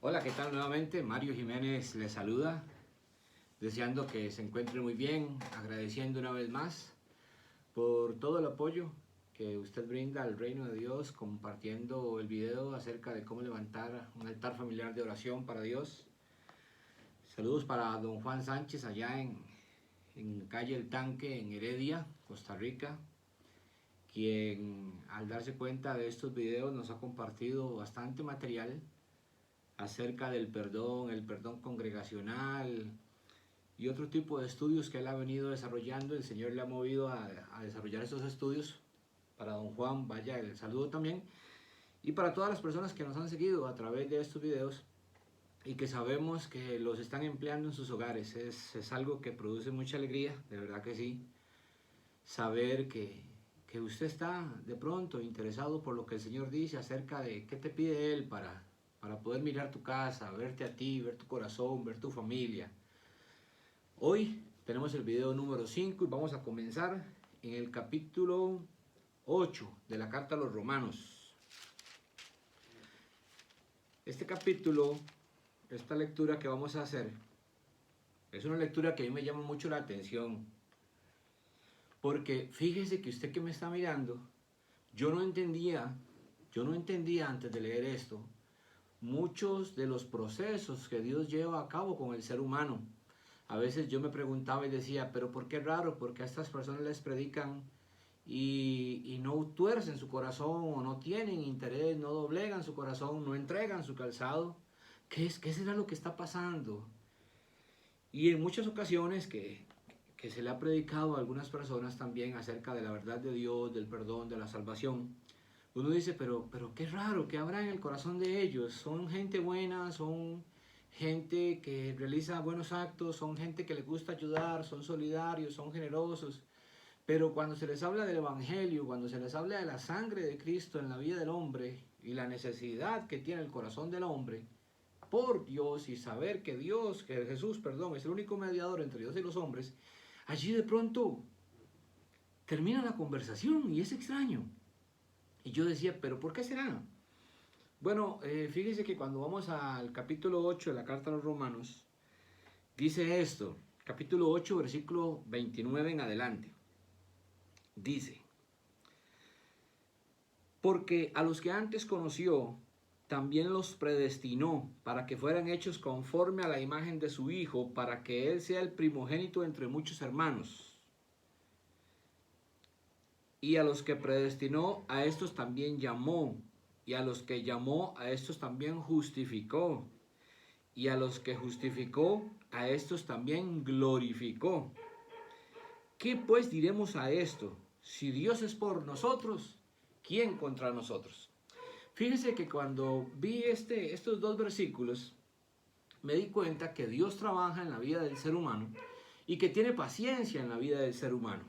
Hola, ¿qué tal nuevamente? Mario Jiménez les saluda, deseando que se encuentre muy bien, agradeciendo una vez más por todo el apoyo que usted brinda al reino de Dios, compartiendo el video acerca de cómo levantar un altar familiar de oración para Dios. Saludos para don Juan Sánchez allá en calle El Tanque, en Heredia, Costa Rica, quien al darse cuenta de estos videos nos ha compartido bastante material acerca del perdón, el perdón congregacional y otro tipo de estudios que él ha venido desarrollando. El Señor le ha movido a desarrollar esos estudios. Para don Juan, vaya el saludo también. Y para todas las personas que nos han seguido a través de estos videos y que sabemos que los están empleando en sus hogares. Es algo que produce mucha alegría, de verdad que sí. Saber que usted está de pronto interesado por lo que el Señor dice acerca de qué te pide Él para poder mirar tu casa, verte a ti, ver tu corazón, ver tu familia. Hoy tenemos el video número 5 y vamos a comenzar en el capítulo 8 de la carta a los Romanos. Este capítulo, esta lectura que vamos a hacer, es una lectura que a mí me llama mucho la atención. Porque fíjese que usted que me está mirando, yo no entendía antes de leer esto, muchos de los procesos que Dios lleva a cabo con el ser humano. A veces yo me preguntaba y decía, pero ¿por qué raro? ¿Por qué a estas personas les predican y no tuercen su corazón o no tienen interés, no doblegan su corazón, no entregan su calzado? ¿Qué será lo que está pasando? Y en muchas ocasiones que se le ha predicado a algunas personas también acerca de la verdad de Dios, del perdón, de la salvación, uno dice, pero qué raro, ¿qué habrá en el corazón de ellos? Son gente buena, son gente que realiza buenos actos, son gente que les gusta ayudar, son solidarios, son generosos. Pero cuando se les habla del Evangelio, cuando se les habla de la sangre de Cristo en la vida del hombre y la necesidad que tiene el corazón del hombre por Dios y saber que Jesús, es el único mediador entre Dios y los hombres, allí de pronto termina la conversación y es extraño. Y yo decía, ¿pero por qué será? Bueno, fíjese que cuando vamos al capítulo 8 de la carta a los Romanos, dice esto, capítulo 8, versículo 29 en adelante. Dice, porque a los que antes conoció, también los predestinó para que fueran hechos conforme a la imagen de su Hijo, para que Él sea el primogénito entre muchos hermanos. Y a los que predestinó, a estos también llamó. Y a los que llamó, a estos también justificó. Y a los que justificó, a estos también glorificó. ¿Qué pues diremos a esto? Si Dios es por nosotros, ¿quién contra nosotros? Fíjense que cuando vi estos dos versículos, me di cuenta que Dios trabaja en la vida del ser humano y que tiene paciencia en la vida del ser humano.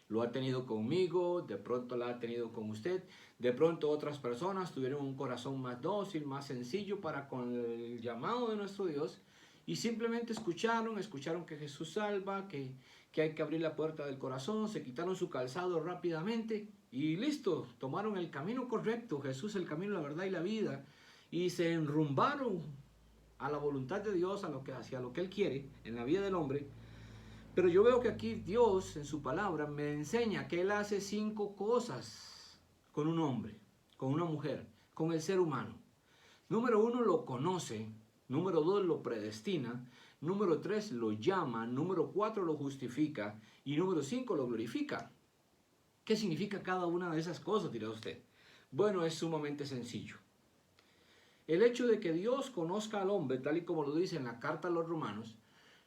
Lo ha tenido conmigo, de pronto la ha tenido con usted, de pronto otras personas tuvieron un corazón más dócil, más sencillo para con el llamado de nuestro Dios y simplemente escucharon que Jesús salva, que hay que abrir la puerta del corazón, se quitaron su calzado rápidamente y listo, tomaron el camino correcto, Jesús el camino, la verdad y la vida, y se enrumbaron a la voluntad de Dios, hacia lo que Él quiere en la vida del hombre. Pero yo veo que aquí Dios en su palabra me enseña que Él hace 5 cosas con un hombre, con una mujer, con el ser humano. Número 1, lo conoce. Número 2, lo predestina. Número 3, lo llama. Número 4, lo justifica. Y número 5, lo glorifica. ¿Qué significa cada una de esas cosas, dirá usted? Bueno, es sumamente sencillo. El hecho de que Dios conozca al hombre, tal y como lo dice en la carta a los Romanos,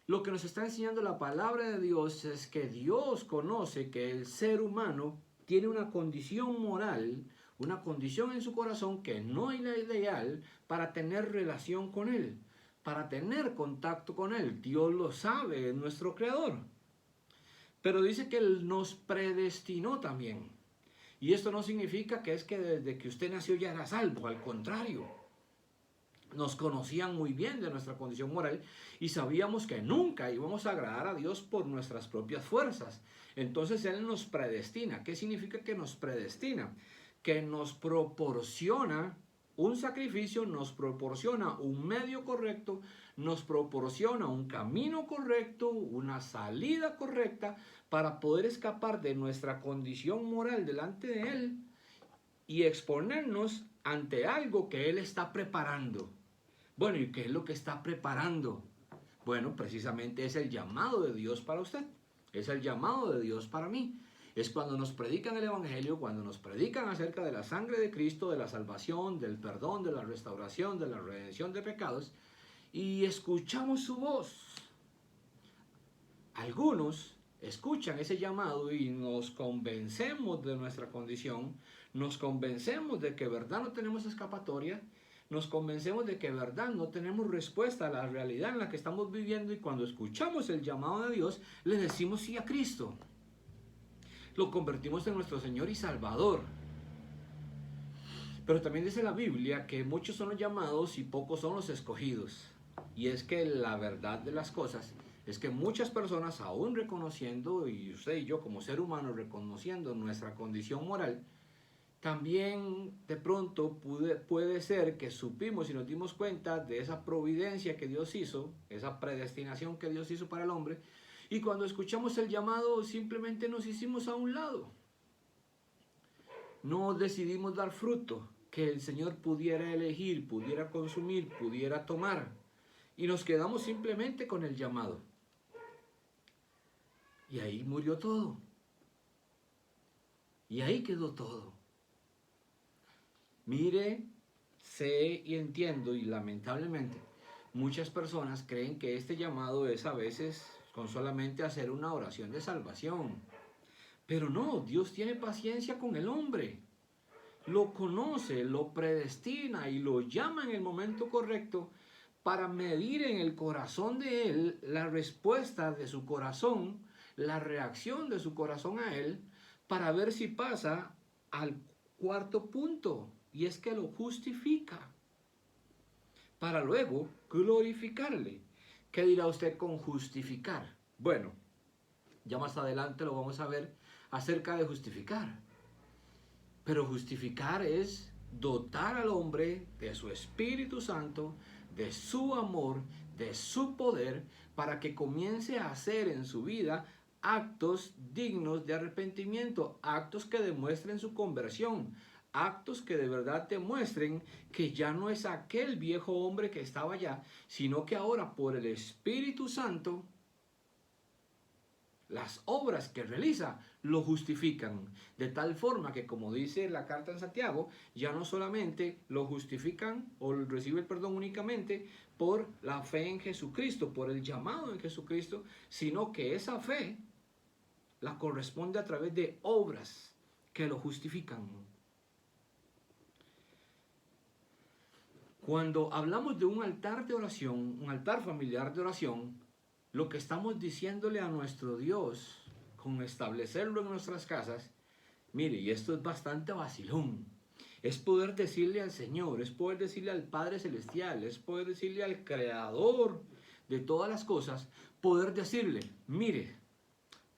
lo que nos está enseñando la palabra de Dios es que Dios conoce que el ser humano tiene una condición moral, una condición en su corazón que no es la ideal para tener relación con Él, para tener contacto con Él. Dios lo sabe, es nuestro creador. Pero dice que Él nos predestinó también. Y esto no significa que es que desde que usted nació ya era salvo, al contrario. Nos conocían muy bien de nuestra condición moral y sabíamos que nunca íbamos a agradar a Dios por nuestras propias fuerzas. Entonces Él nos predestina. ¿Qué significa que nos predestina? Que nos proporciona un sacrificio, nos proporciona un medio correcto, nos proporciona un camino correcto, una salida correcta para poder escapar de nuestra condición moral delante de Él y exponernos ante algo que Él está preparando. Bueno, ¿y qué es lo que está preparando? Bueno, precisamente es el llamado de Dios para usted, es el llamado de Dios para mí. Es cuando nos predican el Evangelio, cuando nos predican acerca de la sangre de Cristo, de la salvación, del perdón, de la restauración, de la redención de pecados, y escuchamos su voz. Algunos escuchan ese llamado y nos convencemos de nuestra condición, nos convencemos de que verdad no tenemos escapatoria, nos convencemos de que verdad no tenemos respuesta a la realidad en la que estamos viviendo, y cuando escuchamos el llamado de Dios, le decimos sí a Cristo. Lo convertimos en nuestro Señor y Salvador. Pero también dice la Biblia que muchos son los llamados y pocos son los escogidos. Y es que la verdad de las cosas es que muchas personas, aún reconociendo, y usted y yo como ser humano reconociendo nuestra condición moral, también de pronto puede ser que supimos y nos dimos cuenta de esa providencia que Dios hizo, esa predestinación que Dios hizo para el hombre, y cuando escuchamos el llamado simplemente nos hicimos a un lado. No decidimos dar fruto que el Señor pudiera elegir, pudiera consumir, pudiera tomar, y nos quedamos simplemente con el llamado. Y ahí murió todo. Y ahí quedó todo. Mire, sé y entiendo, y lamentablemente muchas personas creen que este llamado es a veces con solamente hacer una oración de salvación. Pero no, Dios tiene paciencia con el hombre. Lo conoce, lo predestina y lo llama en el momento correcto para medir en el corazón de él la respuesta de su corazón, la reacción de su corazón a él, para ver si pasa al cuarto punto, y es que lo justifica, para luego glorificarle. ¿Qué dirá usted con justificar? Bueno, ya más adelante lo vamos a ver acerca de justificar. Pero justificar es dotar al hombre de su Espíritu Santo, de su amor, de su poder, para que comience a hacer en su vida actos dignos de arrepentimiento, actos que demuestren su conversión, actos que de verdad demuestren que ya no es aquel viejo hombre que estaba allá, sino que ahora por el Espíritu Santo, las obras que realiza lo justifican, de tal forma que, como dice la carta en Santiago, ya no solamente lo justifican o recibe el perdón únicamente por la fe en Jesucristo, por el llamado en Jesucristo, sino que esa fe la corresponde a través de obras que lo justifican. Cuando hablamos de un altar de oración, un altar familiar de oración, lo que estamos diciéndole a nuestro Dios con establecerlo en nuestras casas, mire, y esto es bastante vacilón, es poder decirle al Señor, es poder decirle al Padre Celestial, es poder decirle al Creador de todas las cosas, poder decirle, mire,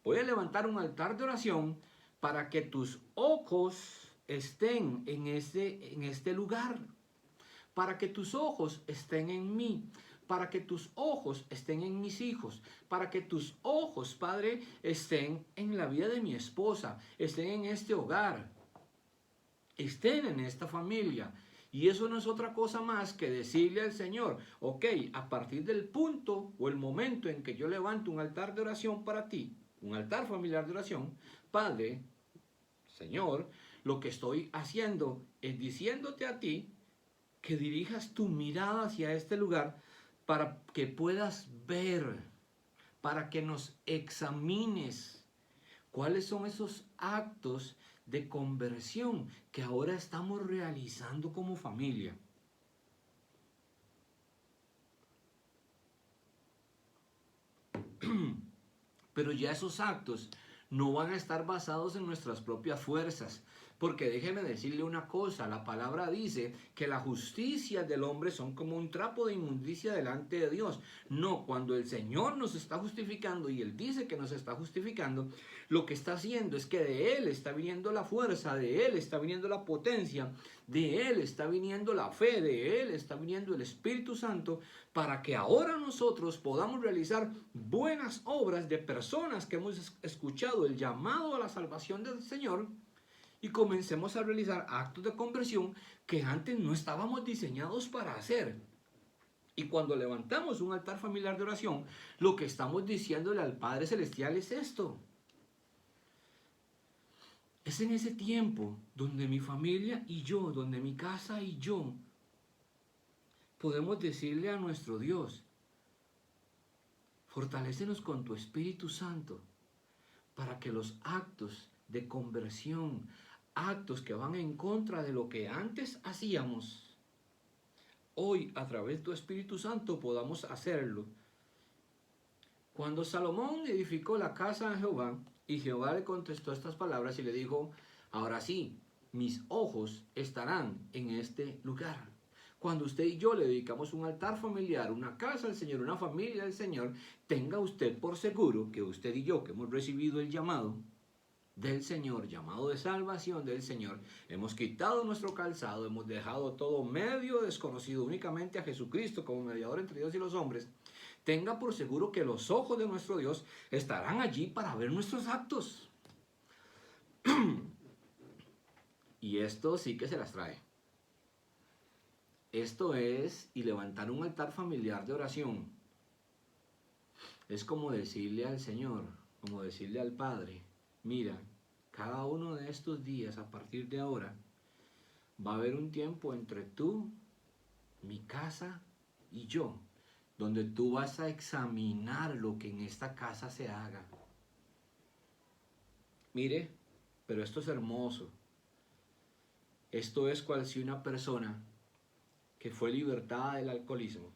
voy a levantar un altar de oración para que tus ojos estén en este lugar, para que tus ojos estén en mí, para que tus ojos estén en mis hijos, para que tus ojos, Padre, estén en la vida de mi esposa, estén en este hogar, estén en esta familia. Y eso no es otra cosa más que decirle al Señor, ok, a partir del punto o el momento en que yo levanto un altar de oración para ti, un altar familiar de oración, Padre, Señor, lo que estoy haciendo es diciéndote a ti que dirijas tu mirada hacia este lugar para que puedas ver, para que nos examines cuáles son esos actos de conversión que ahora estamos realizando como familia. Pero ya esos actos no van a estar basados en nuestras propias fuerzas, porque déjeme decirle una cosa, la palabra dice que la justicia del hombre son como un trapo de inmundicia delante de Dios. No, cuando el Señor nos está justificando y Él dice que nos está justificando, lo que está haciendo es que de Él está viniendo la fuerza, de Él está viniendo la potencia, de Él está viniendo la fe, de Él está viniendo el Espíritu Santo, para que ahora nosotros podamos realizar buenas obras de personas que hemos escuchado el llamado a la salvación del Señor y comencemos a realizar actos de conversión que antes no estábamos diseñados para hacer. Y cuando levantamos un altar familiar de oración, lo que estamos diciéndole al Padre Celestial es esto. Es en ese tiempo donde mi familia y yo, donde mi casa y yo, podemos decirle a nuestro Dios, fortalécenos con tu Espíritu Santo para que los actos de conversión, actos que van en contra de lo que antes hacíamos, hoy a través de tu Espíritu Santo podamos hacerlo. Cuando Salomón edificó la casa de Jehová, y Jehová le contestó estas palabras y le dijo, ahora sí, mis ojos estarán en este lugar. Cuando usted y yo le dedicamos un altar familiar, una casa al Señor, una familia al Señor, tenga usted por seguro que usted y yo, que hemos recibido el llamado del Señor, llamado de salvación del Señor, hemos quitado nuestro calzado, hemos dejado todo medio desconocido únicamente a Jesucristo como mediador entre Dios y los hombres, tenga por seguro que los ojos de nuestro Dios estarán allí para ver nuestros actos. Y esto sí que se las trae. Esto es, y levantar un altar familiar de oración, es como decirle al Señor, como decirle al Padre, mira, cada uno de estos días, a partir de ahora, va a haber un tiempo entre tú, mi casa y yo, donde tú vas a examinar lo que en esta casa se haga. Mire, pero esto es hermoso. Esto es cual si una persona que fue libertada del alcoholismo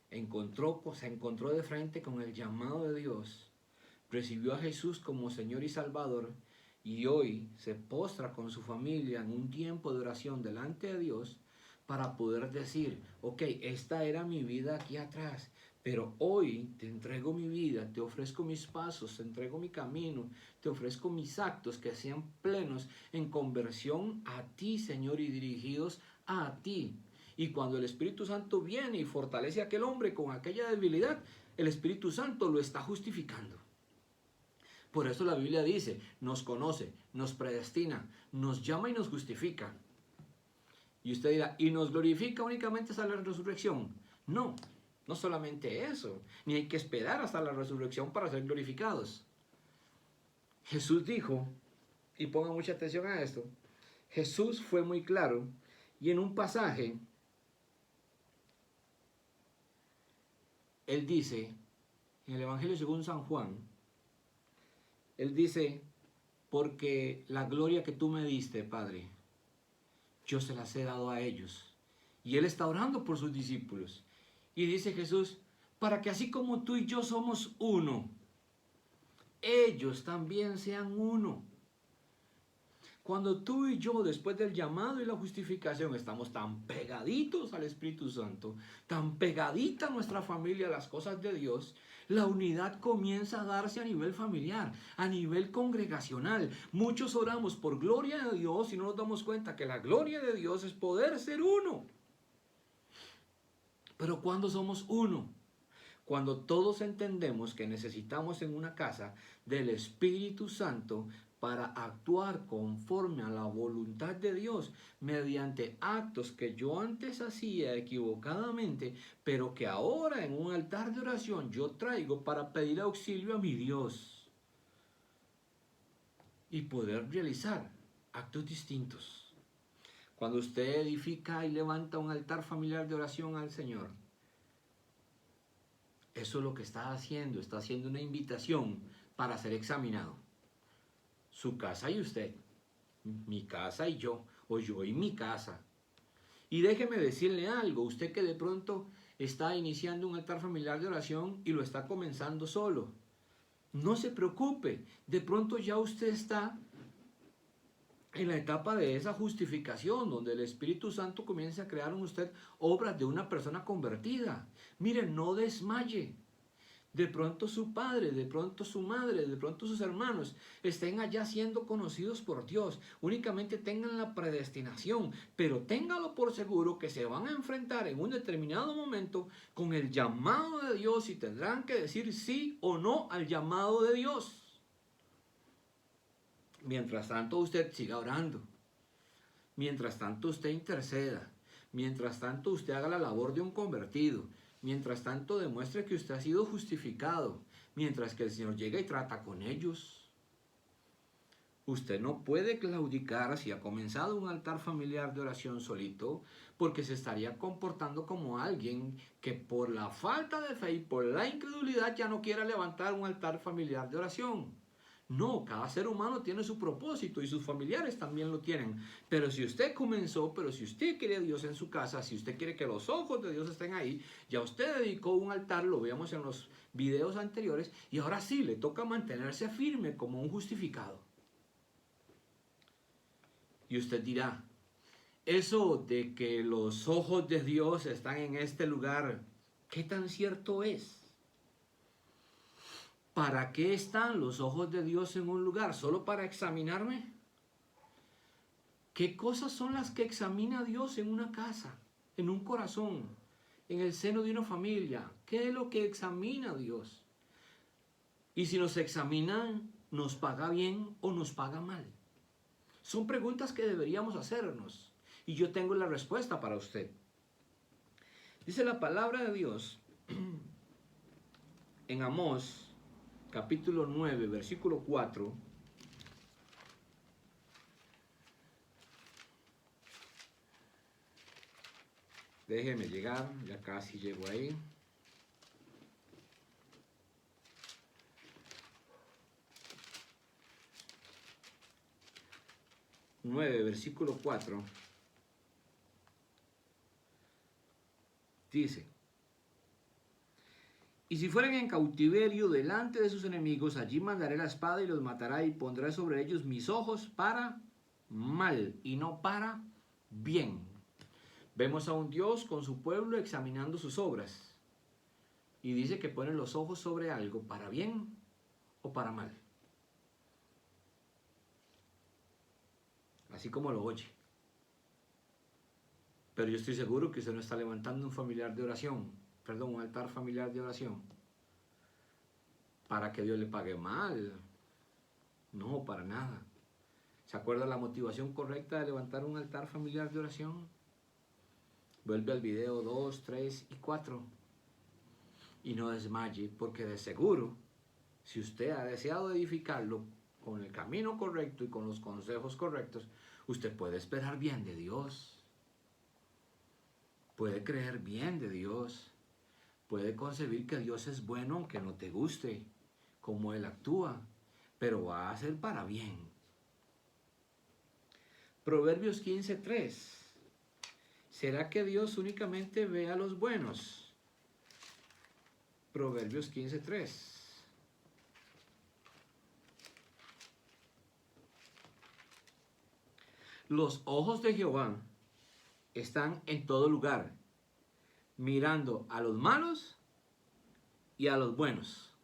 se encontró de frente con el llamado de Dios, recibió a Jesús como Señor y Salvador y hoy se postra con su familia en un tiempo de oración delante de Dios para poder decir, ok, esta era mi vida aquí atrás, pero hoy te entrego mi vida, te ofrezco mis pasos, te entrego mi camino, te ofrezco mis actos que sean plenos en conversión a ti, Señor, y dirigidos a ti. Y cuando el Espíritu Santo viene y fortalece a aquel hombre con aquella debilidad, el Espíritu Santo lo está justificando. Por eso la Biblia dice, nos conoce, nos predestina, nos llama y nos justifica. Y usted dirá, ¿y nos glorifica únicamente hasta la resurrección? No, no solamente eso, ni hay que esperar hasta la resurrección para ser glorificados. Jesús dijo, y ponga mucha atención a esto, Jesús fue muy claro, y en un pasaje, Él dice, en el Evangelio según San Juan, Él dice, porque la gloria que tú me diste, Padre, yo se las he dado a ellos. Y Él está orando por sus discípulos. Y dice Jesús, para que así como tú y yo somos uno, ellos también sean uno. Cuando tú y yo, después del llamado y la justificación, estamos tan pegaditos al Espíritu Santo, tan pegadita a nuestra familia, a las cosas de Dios, la unidad comienza a darse a nivel familiar, a nivel congregacional. Muchos oramos por gloria de Dios y no nos damos cuenta que la gloria de Dios es poder ser uno. Pero ¿cuándo somos uno? Cuando todos entendemos que necesitamos en una casa del Espíritu Santo para actuar conforme a la voluntad de Dios mediante actos que yo antes hacía equivocadamente, pero que ahora en un altar de oración yo traigo para pedir auxilio a mi Dios y poder realizar actos distintos. Cuando usted edifica y levanta un altar familiar de oración al Señor, eso es lo que está haciendo una invitación para ser examinado. Su casa y usted, mi casa y yo, o yo y mi casa. Y déjeme decirle algo, usted que de pronto está iniciando un altar familiar de oración y lo está comenzando solo. No se preocupe, de pronto ya usted está en la etapa de esa justificación, donde el Espíritu Santo comienza a crear en usted obras de una persona convertida. Miren, no desmaye. De pronto su padre, de pronto su madre, de pronto sus hermanos estén allá siendo conocidos por Dios. Únicamente tengan la predestinación, pero téngalo por seguro que se van a enfrentar en un determinado momento con el llamado de Dios y tendrán que decir sí o no al llamado de Dios. Mientras tanto usted siga orando. Mientras tanto usted interceda. Mientras tanto usted haga la labor de un convertido. Mientras tanto demuestre que usted ha sido justificado. Mientras que el Señor llega y trata con ellos. Usted no puede claudicar si ha comenzado un altar familiar de oración solito, porque se estaría comportando como alguien que por la falta de fe y por la incredulidad ya no quiera levantar un altar familiar de oración. No, cada ser humano tiene su propósito y sus familiares también lo tienen. Pero si usted comenzó, pero si usted quiere a Dios en su casa, si usted quiere que los ojos de Dios estén ahí, ya usted dedicó un altar, lo veíamos en los videos anteriores, y ahora sí le toca mantenerse firme como un justificado. Y usted dirá, eso de que los ojos de Dios están en este lugar, ¿qué tan cierto es? ¿Para qué están los ojos de Dios en un lugar? ¿Solo para examinarme? ¿Qué cosas son las que examina Dios en una casa, en un corazón, en el seno de una familia? ¿Qué es lo que examina Dios? Y si nos examina, ¿nos paga bien o nos paga mal? Son preguntas que deberíamos hacernos. Y yo tengo la respuesta para usted. Dice la palabra de Dios en Amós, capítulo 9, versículo 4. Déjeme llegar, ya casi llego ahí. Versículo 4. Dice: y si fueren en cautiverio delante de sus enemigos, allí mandaré la espada y los matará, y pondré sobre ellos mis ojos para mal y no para bien. Vemos a un Dios con su pueblo examinando sus obras. Y dice que pone los ojos sobre algo para bien o para mal. Así como lo oye. Pero yo estoy seguro que usted no está levantando un familiar de oración, un altar familiar de oración, para que Dios le pague mal. No, para nada. ¿Se acuerda la motivación correcta de levantar un altar familiar de oración? Vuelve al video 2, 3 y 4. Y no desmaye, porque de seguro, si usted ha deseado edificarlo con el camino correcto y con los consejos correctos, usted puede esperar bien de Dios. Puede creer bien de Dios. Puede concebir que Dios es bueno aunque no te guste cómo Él actúa, pero va a ser para bien. Proverbios 15:3. ¿Será que Dios únicamente ve a los buenos? Proverbios 15:3. Los ojos de Jehová están en todo lugar, mirando a los malos y a los buenos.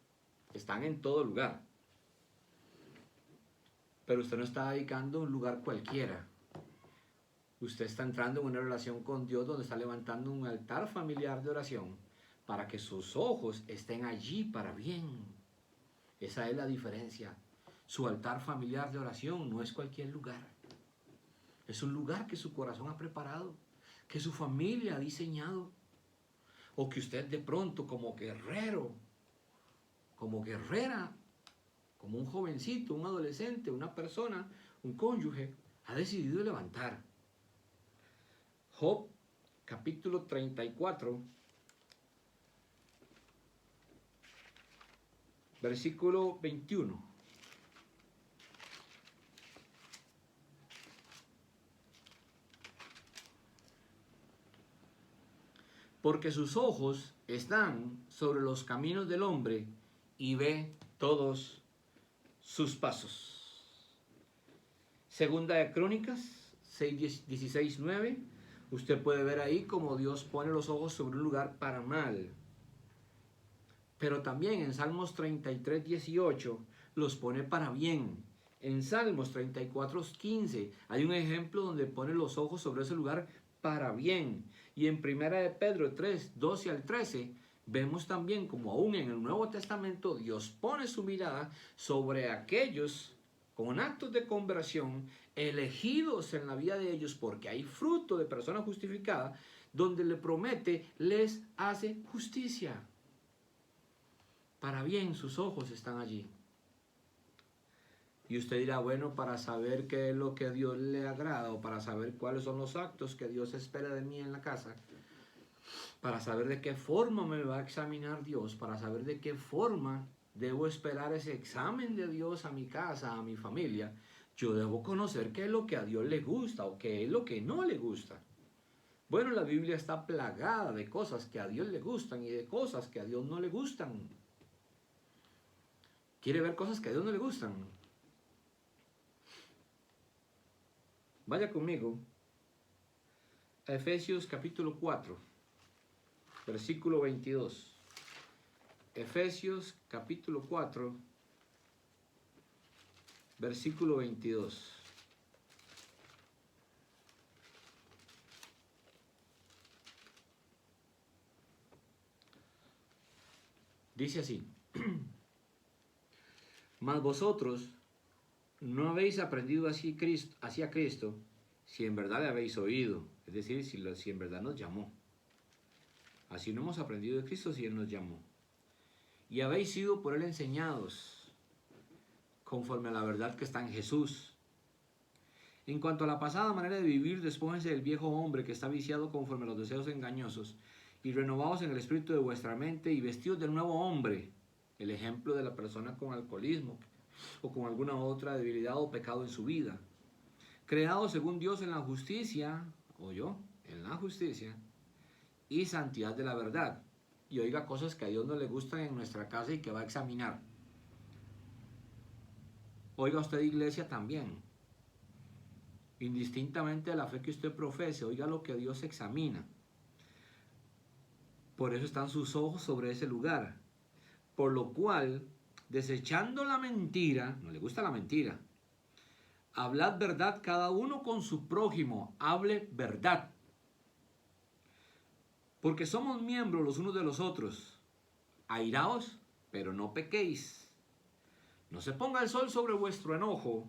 Están en todo lugar. Pero usted no está dedicando un lugar cualquiera. Usted está entrando en una relación con Dios donde está levantando un altar familiar de oración para que sus ojos estén allí para bien. Esa es la diferencia. Su altar familiar de oración no es cualquier lugar. Es un lugar que su corazón ha preparado, que su familia ha diseñado, o que usted de pronto como guerrero, como guerrera, como un jovencito, un adolescente, una persona, un cónyuge, ha decidido levantar. Job, capítulo 34, versículo 21. Porque sus ojos están sobre los caminos del hombre y ve todos sus pasos. Segunda de Crónicas 16:9. Usted puede ver ahí como Dios pone los ojos sobre un lugar para mal. Pero también en Salmos 33, 18 los pone para bien. En Salmos 34, 15 hay un ejemplo donde pone los ojos sobre ese lugar para bien. Y en Primera de Pedro 3, 12 al 13 vemos también como aún en el Nuevo Testamento Dios pone su mirada sobre aquellos con actos de conversión elegidos en la vida de ellos porque hay fruto de persona justificada, donde le promete les hace justicia. Para bien, sus ojos están allí. Y usted dirá, bueno, para saber qué es lo que a Dios le agrada o para saber cuáles son los actos que Dios espera de mí en la casa, para saber de qué forma me va a examinar Dios, para saber de qué forma debo esperar ese examen de Dios a mi casa, a mi familia, yo debo conocer qué es lo que a Dios le gusta o qué es lo que no le gusta. Bueno, la Biblia está plagada de cosas que a Dios le gustan y de cosas que a Dios no le gustan. ¿Quiere ver cosas que a Dios no le gustan? Vaya conmigo a Efesios capítulo 4, versículo 22. Efesios capítulo 4, versículo 22. Dice así: Mas vosotros no habéis aprendido hacia Cristo si en verdad le habéis oído, es decir, si en verdad nos llamó. Así no hemos aprendido de Cristo si Él nos llamó. Y habéis sido por Él enseñados, conforme a la verdad que está en Jesús. En cuanto a la pasada manera de vivir, despójense del viejo hombre que está viciado conforme a los deseos engañosos, y renovaos en el espíritu de vuestra mente, y vestidos del nuevo hombre, el ejemplo de la persona con alcoholismo, o con alguna otra debilidad o pecado en su vida. Creados según Dios en la justicia, en la justicia, y santidad de la verdad. Y oiga cosas que a Dios no le gustan en nuestra casa y que va a examinar. Oiga usted, iglesia, también. Indistintamente de la fe que usted profese, oiga lo que Dios examina. Por eso están sus ojos sobre ese lugar. Por lo cual, desechando la mentira, no le gusta la mentira, hablad verdad cada uno con su prójimo, hable verdad. Porque somos miembros los unos de los otros. Airaos, pero no pequéis. No se ponga el sol sobre vuestro enojo,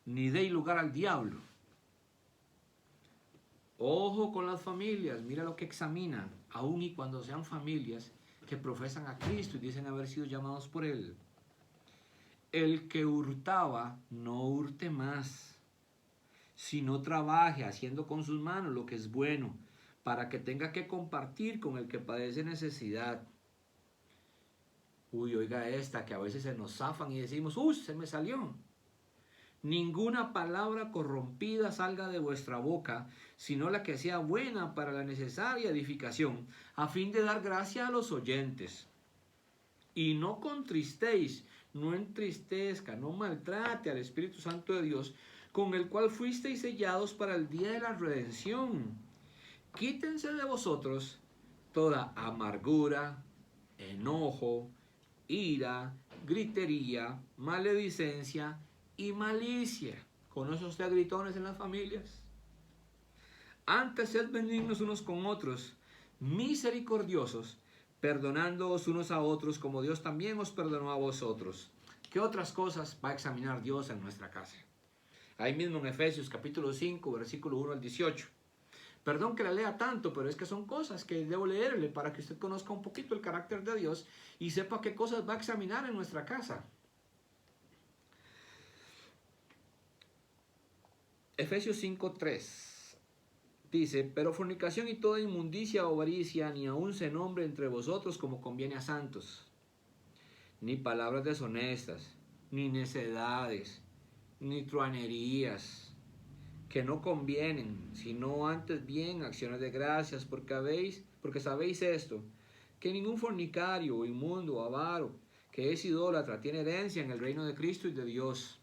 ni deis lugar al diablo. Ojo con las familias, mira lo que examina, aun y cuando sean familias que profesan a Cristo y dicen haber sido llamados por Él. El que hurtaba, no hurte más, sino trabaje haciendo con sus manos lo que es bueno, para que tenga que compartir con el que padece necesidad. Uy, oiga esta, que a veces se nos zafan y decimos, uy, se me salió. Ninguna palabra corrompida salga de vuestra boca, sino la que sea buena para la necesaria edificación, a fin de dar gracia a los oyentes. Y no contristéis, no entristezca, no maltrate al Espíritu Santo de Dios, con el cual fuisteis sellados para el día de la redención. Quítense de vosotros toda amargura, enojo, ira, gritería, maledicencia y malicia. ¿Conoce usted gritones en las familias? Antes sed benignos unos con otros, misericordiosos, perdonándoos unos a otros como Dios también os perdonó a vosotros. ¿Qué otras cosas va a examinar Dios en nuestra casa? Ahí mismo en Efesios capítulo 5, versículo 1 al 18. Perdón que la lea tanto, pero es que son cosas que debo leerle para que usted conozca un poquito el carácter de Dios y sepa qué cosas va a examinar en nuestra casa. Efesios 5:3 dice: pero fornicación y toda inmundicia o avaricia ni aun se nombre entre vosotros como conviene a santos, ni palabras deshonestas, ni necedades, ni truanerías, que no convienen, sino antes bien acciones de gracias, porque sabéis esto, que ningún fornicario, inmundo, avaro, que es idólatra, tiene herencia en el reino de Cristo y de Dios.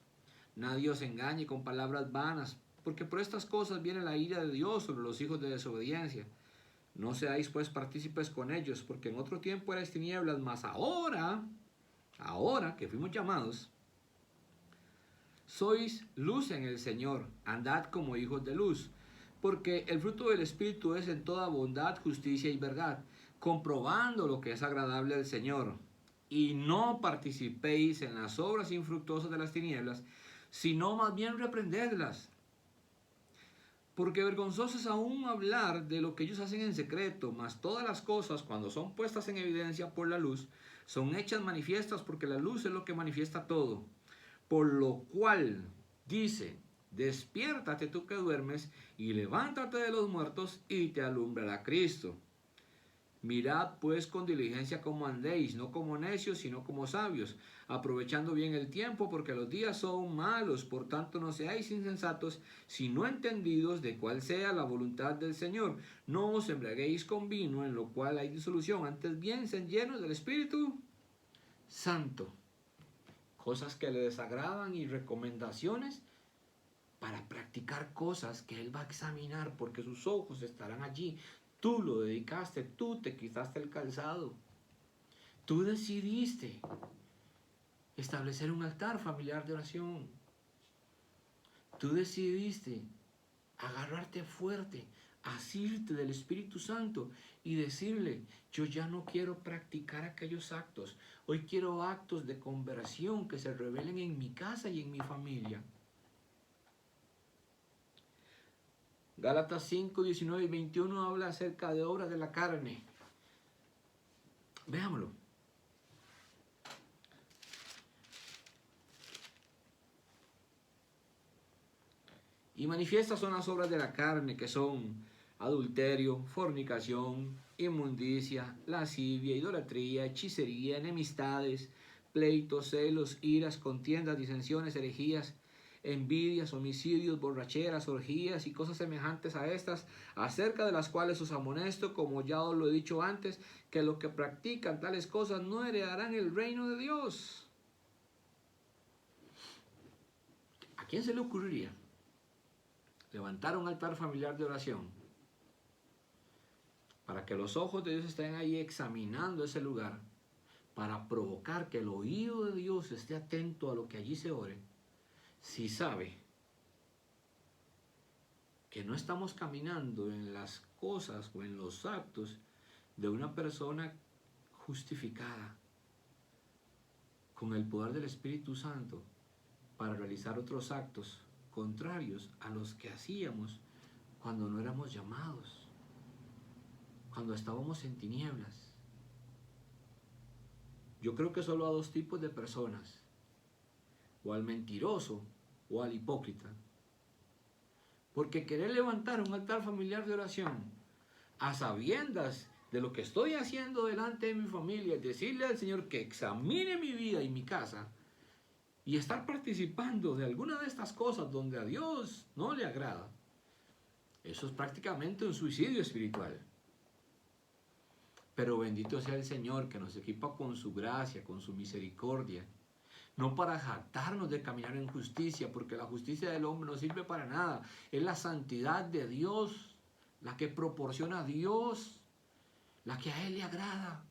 Nadie os engañe con palabras vanas, porque por estas cosas viene la ira de Dios sobre los hijos de desobediencia, No seáis pues partícipes con ellos, porque en otro tiempo erais tinieblas, mas ahora que fuimos llamados, sois luz en el Señor, andad como hijos de luz, porque el fruto del Espíritu es en toda bondad, justicia y verdad, comprobando lo que es agradable al Señor, y no participéis en las obras infructuosas de las tinieblas, sino más bien reprendedlas. Porque vergonzoso es aún hablar de lo que ellos hacen en secreto, mas todas las cosas, cuando son puestas en evidencia por la luz, son hechas manifiestas, porque la luz es lo que manifiesta todo. Por lo cual dice, despiértate tú que duermes, y levántate de los muertos, y te alumbrará Cristo. Mirad pues con diligencia cómo andéis, no como necios, sino como sabios, aprovechando bien el tiempo, porque los días son malos. Por tanto, no seáis insensatos, sino entendidos de cuál sea la voluntad del Señor. No os embriaguéis con vino, en lo cual hay disolución, antes bien sed llenos del Espíritu Santo. Cosas que le desagradan y recomendaciones para practicar cosas que Él va a examinar, porque sus ojos estarán allí. Tú lo dedicaste, tú te quitaste el calzado, tú decidiste establecer un altar familiar de oración, tú decidiste agarrarte fuerte, asirte del Espíritu Santo y decirle, yo ya no quiero practicar aquellos actos, hoy quiero actos de conversión que se revelen en mi casa y en mi familia. Gálatas 5, 19 y 21 habla acerca de obras de la carne. Veámoslo. Y manifiestas son las obras de la carne, que son adulterio, fornicación, inmundicia, lascivia, idolatría, hechicería, enemistades, pleitos, celos, iras, contiendas, disensiones, herejías, envidias, homicidios, borracheras, orgías y cosas semejantes a estas, acerca de las cuales os amonesto, como ya os lo he dicho antes, que los que practican tales cosas no heredarán el reino de Dios. ¿A quién se le ocurriría levantar un altar familiar de oración para que los ojos de Dios estén ahí examinando ese lugar, para provocar que el oído de Dios esté atento a lo que allí se ore, si sabe que no estamos caminando en las cosas o en los actos de una persona justificada con el poder del Espíritu Santo para realizar otros actos contrarios a los que hacíamos cuando no éramos llamados, cuando estábamos en tinieblas? Yo creo que solo a dos tipos de personas, o al mentiroso o al hipócrita. Porque querer levantar un altar familiar de oración a sabiendas de lo que estoy haciendo delante de mi familia, decirle al Señor que examine mi vida y mi casa, y estar participando de alguna de estas cosas donde a Dios no le agrada, eso es prácticamente un suicidio espiritual. Pero bendito sea el Señor que nos equipa con su gracia, con su misericordia, no para jactarnos de caminar en justicia, porque la justicia del hombre no sirve para nada. Es la santidad de Dios, la que proporciona a Dios, la que a Él le agrada.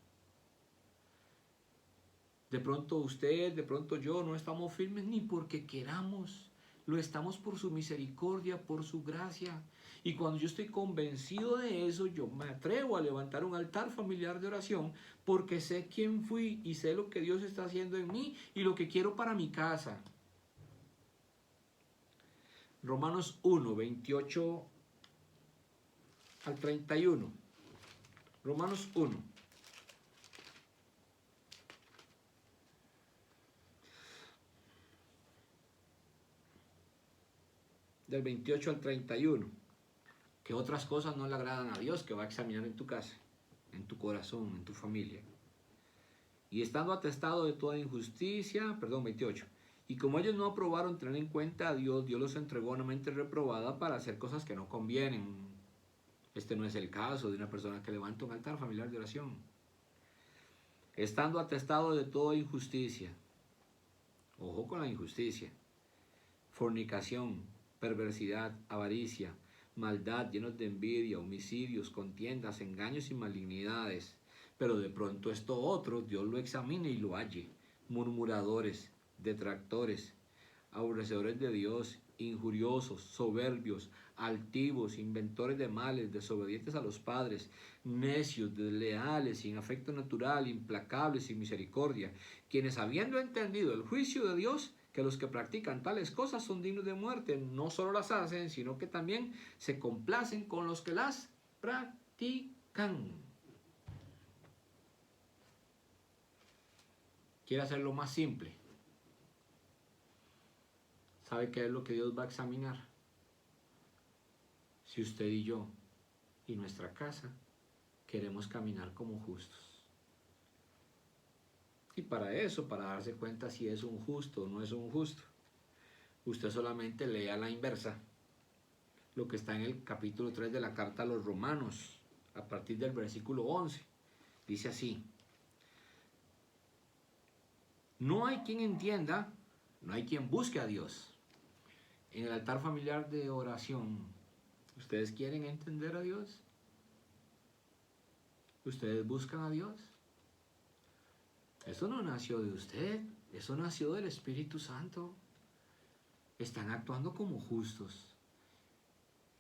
De pronto usted, de pronto yo no estamos firmes ni porque queramos, lo estamos por su misericordia, por su gracia. Y cuando yo estoy convencido de eso, yo me atrevo a levantar un altar familiar de oración porque sé quién fui y sé lo que Dios está haciendo en mí y lo que quiero para mi casa. Romanos 1, 28 al 31. Romanos 1. Del 28 al 31. Que otras cosas no le agradan a Dios, que va a examinar en tu casa, en tu corazón, en tu familia. Y estando atestado de toda injusticia, 28. Y como ellos no aprobaron tener en cuenta a Dios, Dios los entregó a una mente reprobada para hacer cosas que no convienen. Este no es el caso de una persona que levanta un altar familiar de oración. Estando atestado de toda injusticia. Ojo con la injusticia. Fornicación, perversidad, avaricia, maldad, llenos de envidia, homicidios, contiendas, engaños y malignidades. Pero de pronto esto otro, Dios lo examine y lo halle. Murmuradores, detractores, aborrecedores de Dios, injuriosos, soberbios, altivos, inventores de males, desobedientes a los padres, necios, desleales, sin afecto natural, implacables, sin misericordia, quienes habiendo entendido el juicio de Dios, que los que practican tales cosas son dignos de muerte, no solo las hacen, sino que también se complacen con los que las practican. Quiere hacerlo más simple. ¿Sabe qué es lo que Dios va a examinar? Si usted y yo y nuestra casa queremos caminar como justos. Y para eso, para darse cuenta si es un justo o no es un justo, usted solamente lea la inversa, lo que está en el capítulo 3 de la carta a los Romanos, a partir del versículo 11. Dice así: no hay quien entienda, no hay quien busque a Dios. En el altar familiar de oración, ¿ustedes quieren entender a Dios? ¿Ustedes buscan a Dios? Eso no nació de usted, eso nació del Espíritu Santo. Están actuando como justos.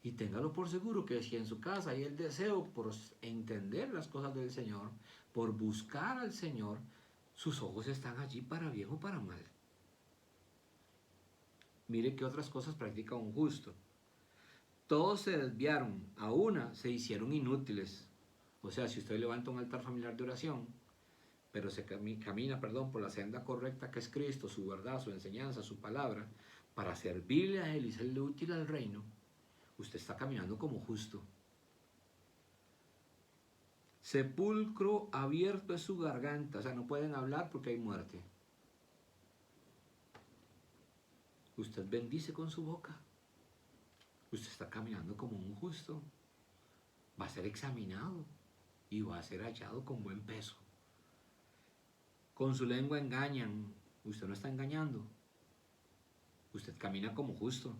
Y téngalo por seguro que si en su casa hay el deseo por entender las cosas del Señor, por buscar al Señor, sus ojos están allí para bien o para mal. Mire qué otras cosas practica un justo. Todos se desviaron, a una se hicieron inútiles. O sea, si usted levanta un altar familiar de oración, pero se camina por la senda correcta que es Cristo, su verdad, su enseñanza, su palabra, para servirle a Él y serle útil al reino, usted está caminando como justo. Sepulcro abierto es su garganta, o sea, no pueden hablar porque hay muerte. Usted bendice con su boca. Usted está caminando como un justo. Va a ser examinado y va a ser hallado con buen peso. Con su lengua engañan. Usted no está engañando. Usted camina como justo.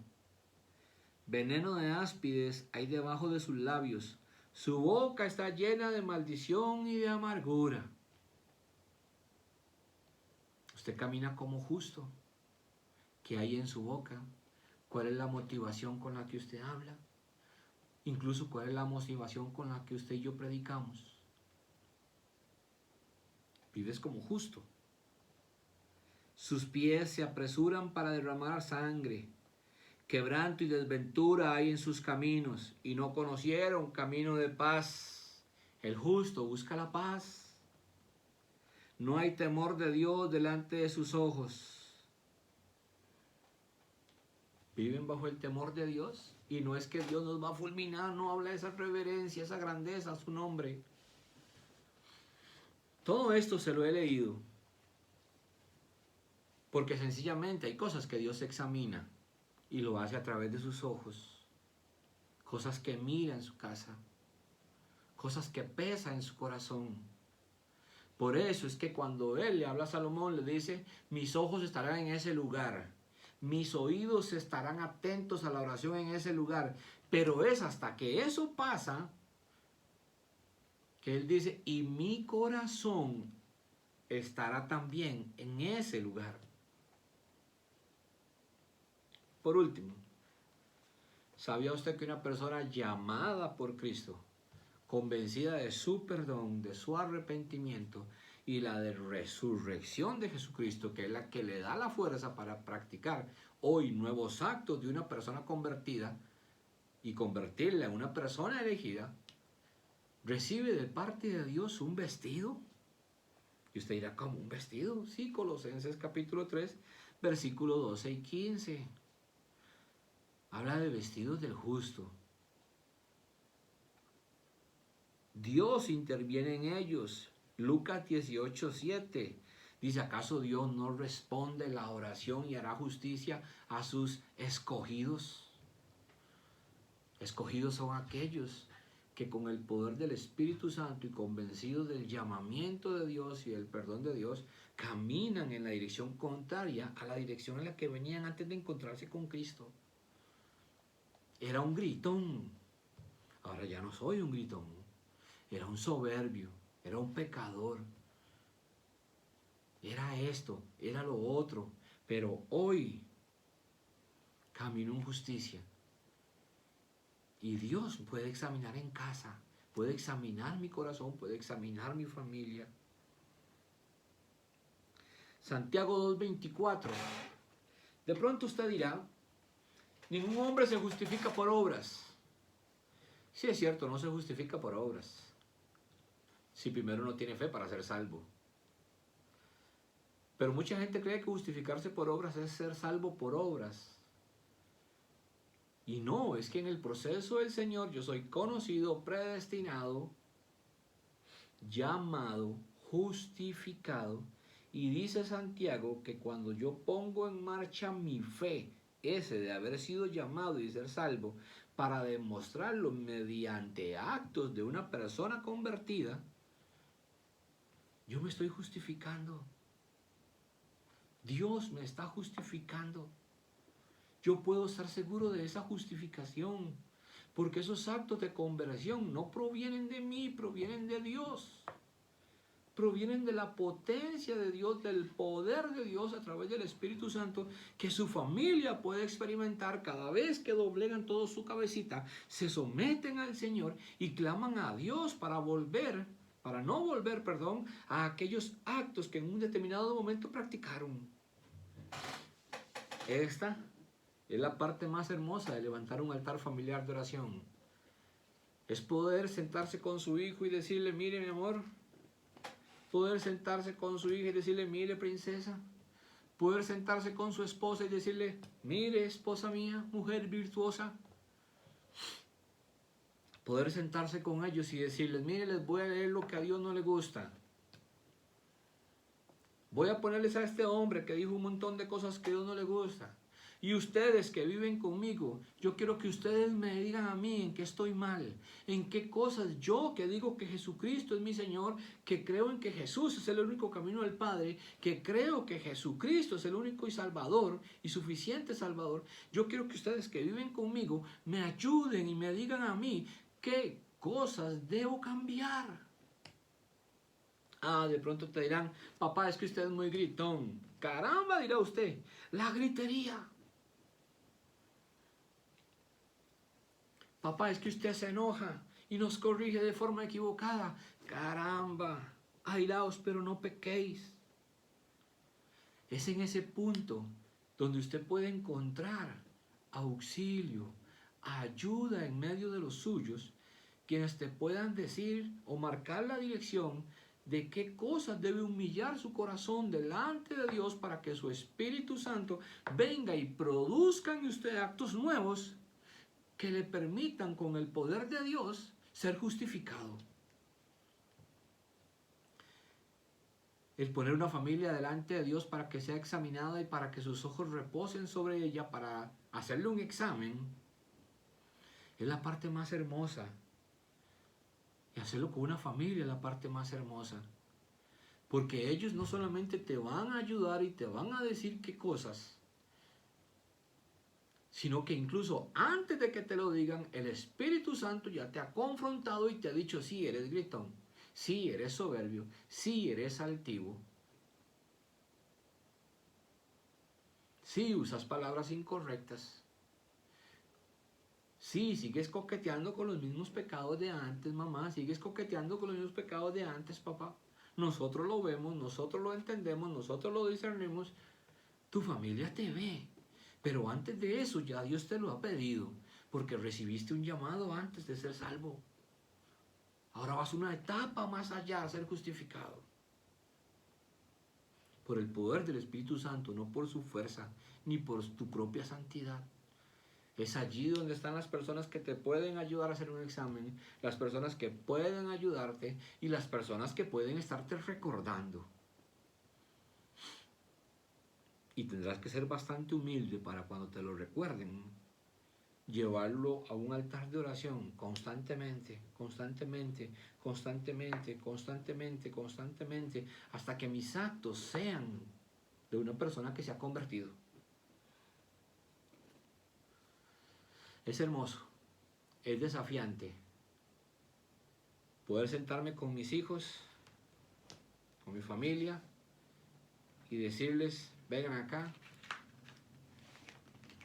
Veneno de áspides hay debajo de sus labios. Su boca está llena de maldición y de amargura. Usted camina como justo. ¿Qué hay en su boca? ¿Cuál es la motivación con la que usted habla? Incluso cuál es la motivación con la que usted y yo predicamos. Vives como justo. Sus pies se apresuran para derramar sangre. Quebranto y desventura hay en sus caminos, y no conocieron camino de paz. El justo busca la paz. No hay temor de Dios delante de sus ojos. ¿Viven bajo el temor de Dios? Y no es que Dios nos va a fulminar, no habla de esa reverencia, esa grandeza a su nombre. Todo esto se lo he leído, porque sencillamente hay cosas que Dios examina y lo hace a través de sus ojos, cosas que mira en su casa, cosas que pesa en su corazón. Por eso es que cuando Él le habla a Salomón, le dice: mis ojos estarán en ese lugar, mis oídos estarán atentos a la oración en ese lugar. Pero es hasta que eso pasa que Él dice: y mi corazón estará también en ese lugar. Por último, ¿sabía usted que una persona llamada por Cristo, convencida de su perdón, de su arrepentimiento y la de resurrección de Jesucristo, que es la que le da la fuerza para practicar hoy nuevos actos de una persona convertida y convertirla en una persona elegida, recibe de parte de Dios un vestido? Y usted dirá: ¿cómo un vestido? Sí, Colosenses capítulo 3, versículos 12 y 15. Habla de vestidos del justo. Dios interviene en ellos. Lucas 18:7 dice: ¿acaso Dios no responde la oración y hará justicia a sus escogidos? Escogidos son aquellos que con el poder del Espíritu Santo y convencidos del llamamiento de Dios y del perdón de Dios, caminan en la dirección contraria a la dirección en la que venían antes de encontrarse con Cristo. Era un gritón. Ahora ya no soy un gritón. Era un soberbio, era un pecador. Era esto, era lo otro. Pero hoy camino en justicia. Y Dios puede examinar en casa, puede examinar mi corazón, puede examinar mi familia. Santiago 2:24. De pronto usted dirá, ningún hombre se justifica por obras. Sí, es cierto, no se justifica por obras. Si primero no tiene fe para ser salvo. Pero mucha gente cree que justificarse por obras es ser salvo por obras. Y no, es que en el proceso del Señor yo soy conocido, predestinado, llamado, justificado. Y dice Santiago que cuando yo pongo en marcha mi fe, ese de haber sido llamado y ser salvo, para demostrarlo mediante actos de una persona convertida, yo me estoy justificando. Dios me está justificando. Yo puedo estar seguro de esa justificación, porque esos actos de conversión no provienen de mí, provienen de Dios. Provienen de la potencia de Dios, del poder de Dios a través del Espíritu Santo, que su familia puede experimentar cada vez que doblegan todo su cabecita, se someten al Señor y claman a Dios para no volver, a aquellos actos que en un determinado momento practicaron. Esta es la parte más hermosa de levantar un altar familiar de oración. Es poder sentarse con su hijo y decirle, mire mi amor. Poder sentarse con su hija y decirle, mire princesa. Poder sentarse con su esposa y decirle, mire esposa mía, mujer virtuosa. Poder sentarse con ellos y decirles, mire, les voy a leer lo que a Dios no le gusta. Voy a ponerles a este hombre que dijo un montón de cosas que a Dios no le gusta. Y ustedes que viven conmigo, yo quiero que ustedes me digan a mí en qué estoy mal, en qué cosas yo que digo que Jesucristo es mi Señor, que creo en que Jesús es el único camino al Padre, que creo que Jesucristo es el único y Salvador y suficiente Salvador. Yo quiero que ustedes que viven conmigo me ayuden y me digan a mí qué cosas debo cambiar. Ah, de pronto te dirán, papá, es que usted es muy gritón. Caramba, dirá usted, la gritería. Papá, es que usted se enoja y nos corrige de forma equivocada. Caramba, airaos, pero no pequéis. Es en ese punto donde usted puede encontrar auxilio, ayuda en medio de los suyos, quienes te puedan decir o marcar la dirección de qué cosas debe humillar su corazón delante de Dios para que su Espíritu Santo venga y produzca en usted actos nuevos que le permitan con el poder de Dios ser justificado. El poner una familia delante de Dios para que sea examinada y para que sus ojos reposen sobre ella, para hacerle un examen, es la parte más hermosa. Y hacerlo con una familia es la parte más hermosa. Porque ellos no solamente te van a ayudar y te van a decir qué cosas, sino que incluso antes de que te lo digan, el Espíritu Santo ya te ha confrontado y te ha dicho, sí, eres gritón, sí, eres soberbio, sí, eres altivo, sí, usas palabras incorrectas, sí, sigues coqueteando con los mismos pecados de antes, mamá, sigues coqueteando con los mismos pecados de antes, papá. Nosotros lo vemos, nosotros lo entendemos, nosotros lo discernimos, tu familia te ve. Pero antes de eso ya Dios te lo ha pedido, porque recibiste un llamado antes de ser salvo. Ahora vas una etapa más allá a ser justificado. Por el poder del Espíritu Santo, no por su fuerza, ni por tu propia santidad. Es allí donde están las personas que te pueden ayudar a hacer un examen, las personas que pueden ayudarte y las personas que pueden estarte recordando. Y tendrás que ser bastante humilde para cuando te lo recuerden, llevarlo a un altar de oración constantemente, constantemente, constantemente, constantemente, constantemente, hasta que mis actos sean de una persona que se ha convertido. Es hermoso, es desafiante poder sentarme con mis hijos, con mi familia y decirles, vengan acá.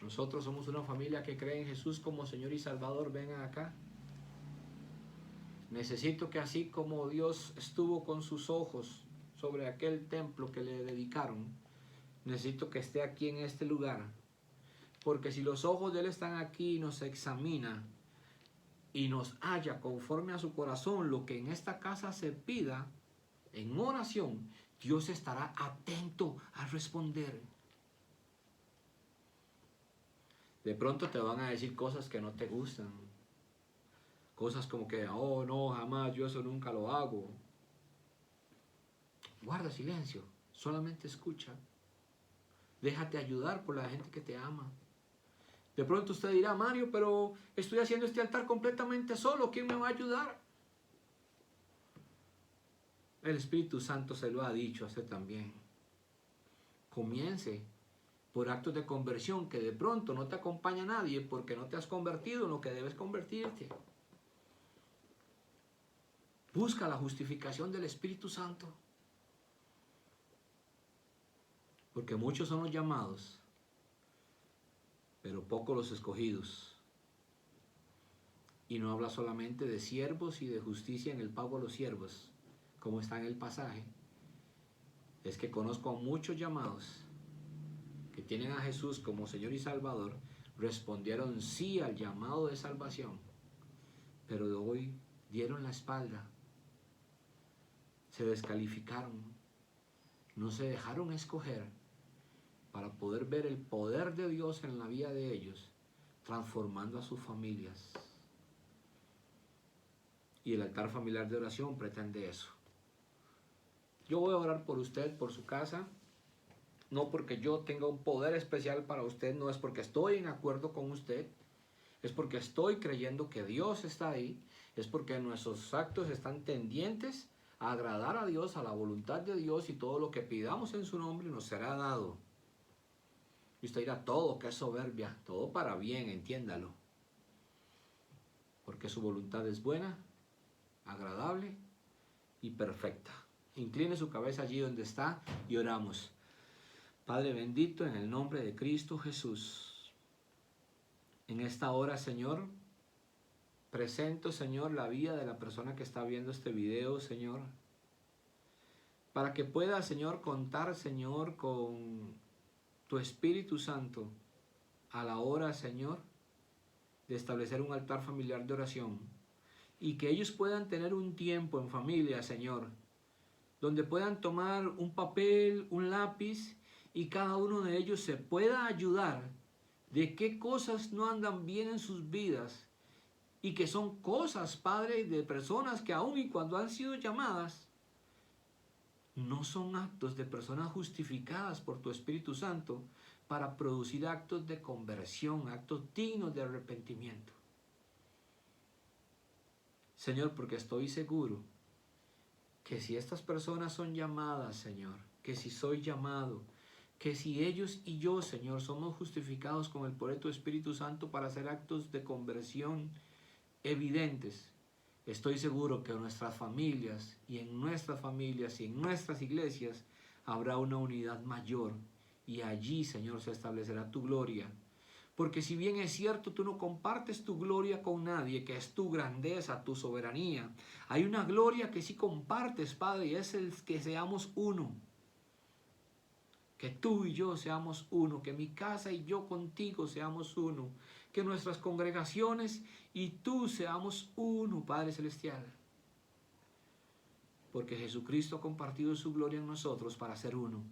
Nosotros somos una familia que cree en Jesús como Señor y Salvador, vengan acá. Necesito que así como Dios estuvo con sus ojos sobre aquel templo que le dedicaron, necesito que esté aquí en este lugar. Porque si los ojos de Él están aquí y nos examina y nos halla conforme a su corazón lo que en esta casa se pida en oración, Dios estará atento a responder. De pronto te van a decir cosas que no te gustan. Cosas como que, oh no, jamás, yo eso nunca lo hago. Guarda silencio, solamente escucha. Déjate ayudar por la gente que te ama. De pronto usted dirá, Mario, pero estoy haciendo este altar completamente solo, ¿quién me va a ayudar? El Espíritu Santo se lo ha dicho a usted también. Comience por actos de conversión que de pronto no te acompaña nadie porque no te has convertido en lo que debes convertirte. Busca la justificación del Espíritu Santo. Porque muchos son los llamados, pero pocos los escogidos. Y no habla solamente de siervos y de justicia en el pago a los siervos, como está en el pasaje. Es que conozco a muchos llamados que tienen a Jesús como Señor y Salvador, respondieron sí al llamado de salvación, pero de hoy dieron la espalda, se descalificaron, no se dejaron escoger para poder ver el poder de Dios en la vida de ellos, transformando a sus familias. Y el altar familiar de oración pretende eso. Yo voy a orar por usted, por su casa, no porque yo tenga un poder especial para usted, no es porque estoy en acuerdo con usted, es porque estoy creyendo que Dios está ahí, es porque nuestros actos están tendientes a agradar a Dios, a la voluntad de Dios, y todo lo que pidamos en su nombre nos será dado. Y usted dirá, todo, que es soberbia, todo para bien, entiéndalo. Porque su voluntad es buena, agradable y perfecta. Incline su cabeza allí donde está y oramos. Padre bendito, en el nombre de Cristo Jesús, en esta hora, Señor, presento, Señor, la vida de la persona que está viendo este video, Señor, para que pueda, Señor, contar, Señor, con tu Espíritu Santo a la hora, Señor, de establecer un altar familiar de oración, y que ellos puedan tener un tiempo en familia, Señor, donde puedan tomar un papel, un lápiz, y cada uno de ellos se pueda ayudar de qué cosas no andan bien en sus vidas, y que son cosas, Padre, de personas que aun y cuando han sido llamadas, no son actos de personas justificadas por tu Espíritu Santo para producir actos de conversión, actos dignos de arrepentimiento. Señor, porque estoy seguro que si estas personas son llamadas, Señor, que si soy llamado, que si ellos y yo, Señor, somos justificados con el poder de tu Espíritu Santo para hacer actos de conversión evidentes, estoy seguro que en nuestras familias y en nuestras iglesias habrá una unidad mayor, y allí, Señor, se establecerá tu gloria. Porque si bien es cierto, tú no compartes tu gloria con nadie, que es tu grandeza, tu soberanía, hay una gloria que sí compartes, Padre, y es el que seamos uno. Que tú y yo seamos uno, que mi casa y yo contigo seamos uno, que nuestras congregaciones y tú seamos uno, Padre Celestial. Porque Jesucristo ha compartido su gloria en nosotros para ser uno.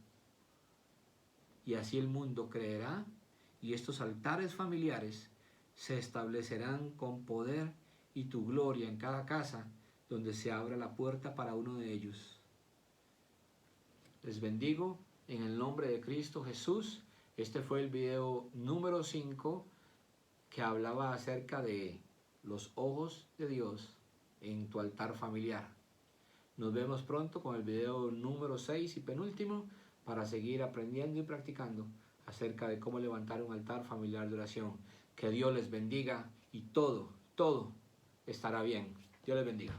Y así el mundo creerá, y estos altares familiares se establecerán con poder y tu gloria en cada casa donde se abra la puerta para uno de ellos. Les bendigo en el nombre de Cristo Jesús. Este fue el video número 5 que hablaba acerca de los ojos de Dios en tu altar familiar. Nos vemos pronto con el video número 6 y penúltimo para seguir aprendiendo y practicando acerca de cómo levantar un altar familiar de oración. Que Dios les bendiga y todo estará bien. Dios les bendiga.